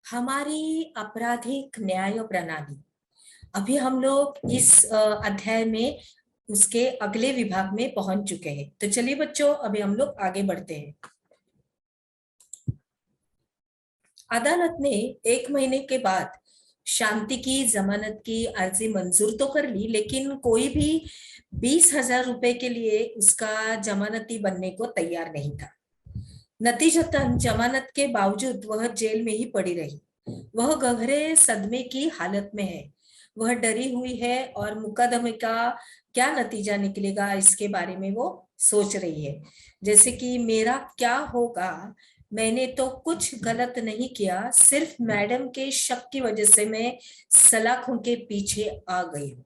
हमारी आपराधिक न्याय प्रणाली। अभी हम लोग इस अध्याय में उसके अगले विभाग में पहुंच चुके हैं। तो चलिए बच्चों, अभी हम लोग आगे बढ़ते हैं। अदालत ने 1 महीने के बाद शांति की जमानत की अर्जी मंजूर तो कर ली, लेकिन कोई भी 20,000 रुपए के लिए उसका जमानती बनने को तैयार नहीं था। नतीजतन जमानत के बावजूद वह जेल में ही पड़ी रही। वह गहरे सदमे की हालत में है। वह डरी हुई है और मुकदमे का क्या नतीजा निकलेगा इसके बारे में वो सोच रही है। जैसे कि मेरा क्या होगा, मैंने तो कुछ गलत नहीं किया, सिर्फ मैडम के शक की वजह से मैं सलाखों के पीछे आ गई हूँ।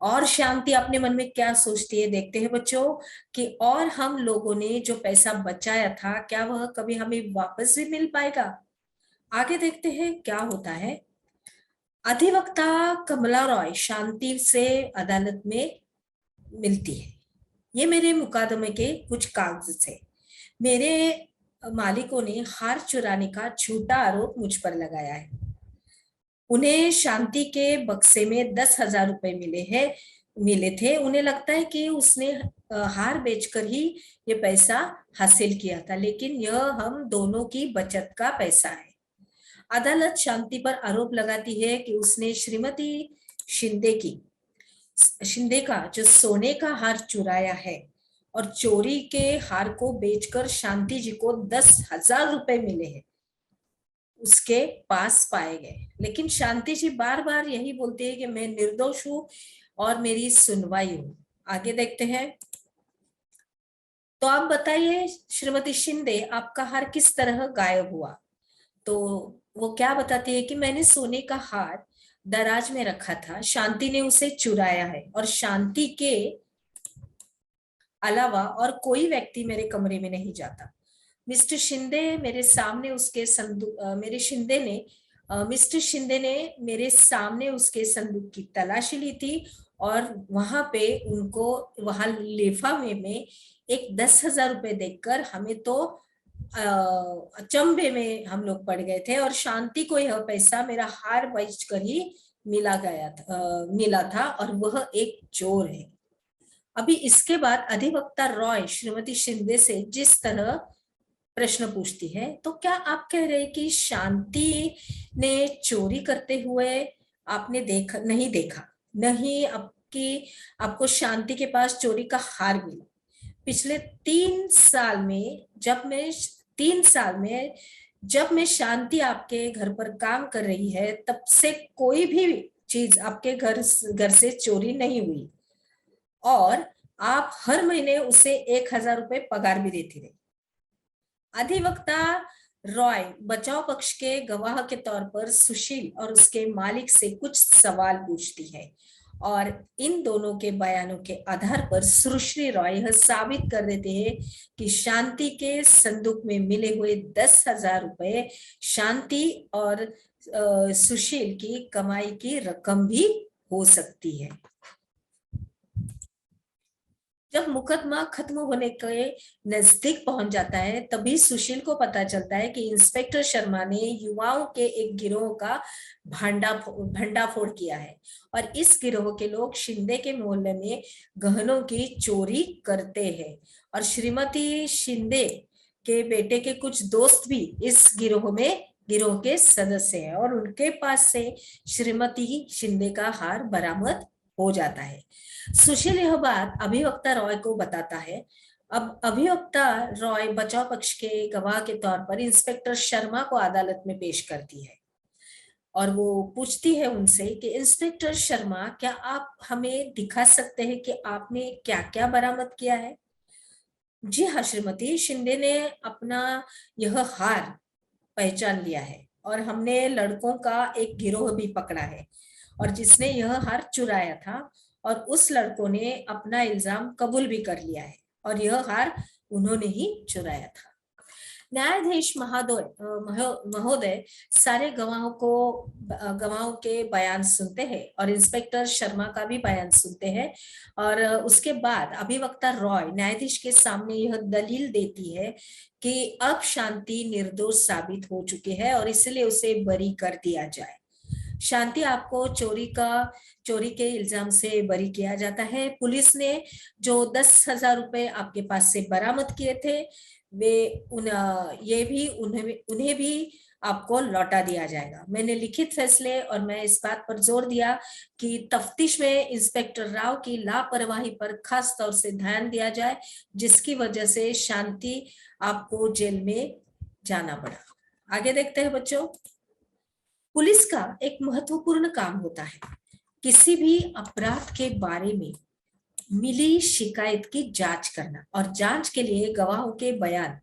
और शांति अपने मन में क्या सोचती है, देखते हैं बच्चों कि और हम लोगों ने जो पैसा बचाया था, क्या वह कभी हमें वापस भी मिल पाएगा। आगे देखते हैं क्या होता है। अधिवक्ता कमला रॉय शांति से अदालत में मिलती है। ये मेरे मुकदमे के कुछ कागज थे। मेरे मालिकों ने हार चुराने का झूठा आरोप मुझ पर लगाया है। उन्हें शांति के बक्से में 10,000 रुपए मिले थे। उन्हें लगता है कि उसने हार बेचकर ही ये पैसा हासिल किया था, लेकिन यह हम दोनों की बचत का पैसा है। अदालत शांति पर आरोप लगाती है कि उसने श्रीमती शिंदे का जो सोने का हार चुराया है और चोरी के हार को बेचकर शांति जी को 10,000 रुपए मिले हैं, उसके पास पाए गए। लेकिन शांति जी बार बार यही बोलती है कि मैं निर्दोष हूं और मेरी सुनवाई हो। आगे देखते हैं। तो आप बताइए श्रीमती शिंदे, आपका हार किस तरह गायब हुआ। तो वो क्या बताती है कि मैंने सोने का हार दराज में रखा था, शांति ने उसे चुराया है और शांति के अलावा और कोई व्यक्ति मेरे कमरे में नहीं जाता। मिस्टर शिंदे मेरे सामने उसके संदूक मेरे शिंदे ने मिस्टर शिंदे ने मेरे सामने उसके संदूक की तलाशी ली थी और वहां पे उनको वहां लिफाफे में एक 10,000 रुपए देखकर हमें तो अचंभे में हम लोग पड़ गए थे और शांति को यह पैसा मेरा हार बेचकर ही मिला था और वह एक चोर है। अभी इसके बाद अधिवक्ता रॉय श्रीमती शिंदे से जिस तरह प्रश्न पूछती है, तो क्या आप कह रहे हैं कि शांति ने चोरी करते हुए आपने नहीं देखा, नहीं आपको शांति के पास चोरी का हार मिला। पिछले 3 साल में जब मैं शांति आपके घर पर काम कर रही है, तब से कोई भी चीज आपके घर से चोरी नहीं हुई और आप हर महीने उसे 1,000 रुपए पगार भी देती रही। अधिवक्ता रॉय बचाव पक्ष के गवाह के तौर पर सुशील और उसके मालिक से कुछ सवाल पूछती है और इन दोनों के बयानों के आधार पर सुश्री रॉय यह साबित कर देते हैं कि शांति के संदूक में मिले हुए 10,000 रुपए शांति और सुशील की कमाई की रकम भी हो सकती है। जब मुकदमा खत्म होने के नजदीक पहुंच जाता है, तभी सुशील को पता चलता है कि इंस्पेक्टर शर्मा ने युवाओं के एक गिरोह का भंडाफोड़ किया है और इस गिरोह के लोग शिंदे के मोहल्ले में गहनों की चोरी करते हैं और श्रीमती शिंदे के बेटे के कुछ दोस्त भी इस गिरोह के सदस्य हैं और उनके पास से श्रीमती शिंदे का हार बरामद हो जाता है। सुशील यह बात अभिवक्ता रॉय को बताता है। अब अभिवक्ता रॉय बचाव पक्ष के गवाह के तौर पर इंस्पेक्टर शर्मा को अदालत में पेश करती है और वो पूछती है उनसे कि इंस्पेक्टर शर्मा, क्या आप हमें दिखा सकते हैं कि आपने क्या क्या बरामद किया है। जी हाँ श्रीमती शिंदे ने अपना यह हार पहचान लिया है और हमने लड़कों का एक गिरोह भी पकड़ा है और जिसने यह हार चुराया था और उस लड़कों ने अपना इल्जाम कबूल भी कर लिया है और यह हार उन्होंने ही चुराया था। न्यायाधीश महोदय सारे गवाहों के बयान सुनते हैं और इंस्पेक्टर शर्मा का भी बयान सुनते हैं। और उसके बाद अभिवक्ता रॉय न्यायाधीश के सामने यह दलील देती है कि अब शांति निर्दोष साबित हो चुकी है और इसलिए उसे बरी कर दिया जाए। शांति आपको चोरी के इल्जाम से बरी किया जाता है। पुलिस ने जो 10,000 रुपए आपके पास से बरामद किए थे वे उन्हें भी आपको लौटा दिया जाएगा। मैंने लिखित फैसले और मैं इस बात पर जोर दिया कि तफ्तीश में इंस्पेक्टर राव की लापरवाही पर खास तौर से ध्यान दिया जाए, जिसकी वजह से शांति आपको जेल में जाना पड़ा। आगे देखते हैं बच्चों। पुलिस का एक महत्वपूर्ण काम होता है किसी भी अपराध के बारे में मिली शिकायत की जांच करना, और जांच के लिए गवाहों के बयान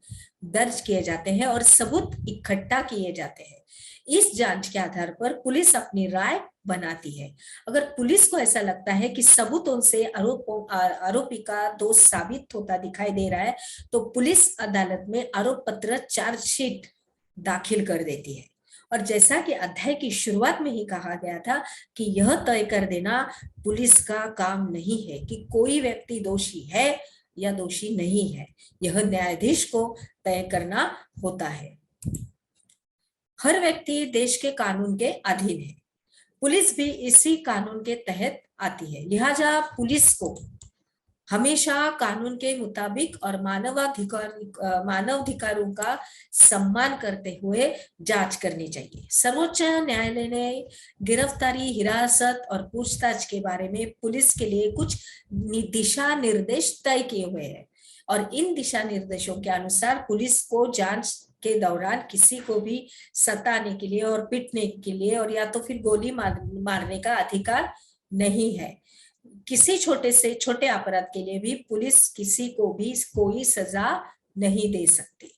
दर्ज किए जाते हैं और सबूत इकट्ठा किए जाते हैं। इस जांच के आधार पर पुलिस अपनी राय बनाती है। अगर पुलिस को ऐसा लगता है कि सबूतों से आरोपी का दोष साबित होता दिखाई दे रहा है तो पुलिस अदालत में आरोप पत्र चार्जशीट दाखिल कर देती है। और जैसा कि अध्याय की शुरुआत में ही कहा गया था कि यह तय कर देना पुलिस का काम नहीं है कि कोई व्यक्ति दोषी है या दोषी नहीं है, यह न्यायाधीश को तय करना होता है। हर व्यक्ति देश के कानून के अधीन है, पुलिस भी इसी कानून के तहत आती है। लिहाजा पुलिस को हमेशा कानून के मुताबिक और मानवाधिकारों का सम्मान करते हुए जांच करनी चाहिए। सर्वोच्च न्यायालय ने गिरफ्तारी, हिरासत और पूछताछ के बारे में पुलिस के लिए कुछ दिशा निर्देश तय किए हुए हैं और इन दिशा निर्देशों के अनुसार पुलिस को जांच के दौरान किसी को भी सताने के लिए और पीटने के लिए और या तो फिर गोली मारने का अधिकार नहीं है। किसी छोटे से छोटे अपराध के लिए भी पुलिस किसी को भी कोई सजा नहीं दे सकती।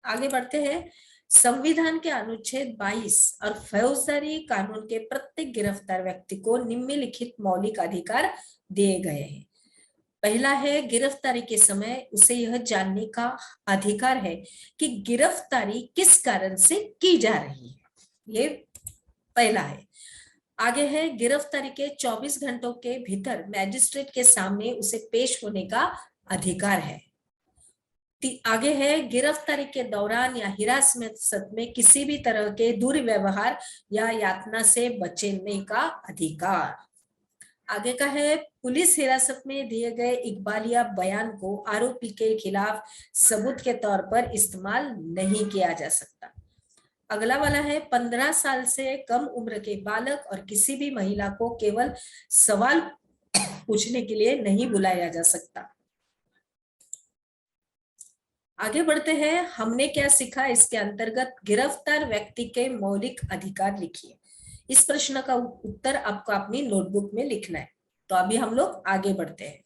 आगे बढ़ते हैं। संविधान के अनुच्छेद 22 और फौजदारी कानून के प्रत्येक गिरफ्तार व्यक्ति को निम्नलिखित मौलिक अधिकार दिए गए हैं। पहला है, गिरफ्तारी के समय उसे यह जानने का अधिकार है कि गिरफ्तारी किस कारण से की जा रही है, ये पहला है। आगे है, गिरफ्तारी के 24 घंटों के भीतर मैजिस्ट्रेट के सामने उसे पेश होने का अधिकार है। आगे है, गिरफ्तारी के दौरान या हिरासत में किसी भी तरह के दुर्व्यवहार या यातना से बचने का अधिकार। आगे का है, पुलिस हिरासत में दिए गए इकबालिया बयान को आरोपी के खिलाफ सबूत के तौर पर इस्तेमाल नहीं किया जा सकता। अगला वाला है, 15 साल से कम उम्र के बालक और किसी भी महिला को केवल सवाल पूछने के लिए नहीं बुलाया जा सकता। आगे बढ़ते हैं। हमने क्या सीखा, इसके अंतर्गत गिरफ्तार व्यक्ति के मौलिक अधिकार लिखिए। इस प्रश्न का उत्तर आपको अपनी नोटबुक में लिखना है। तो अभी हम लोग आगे बढ़ते हैं।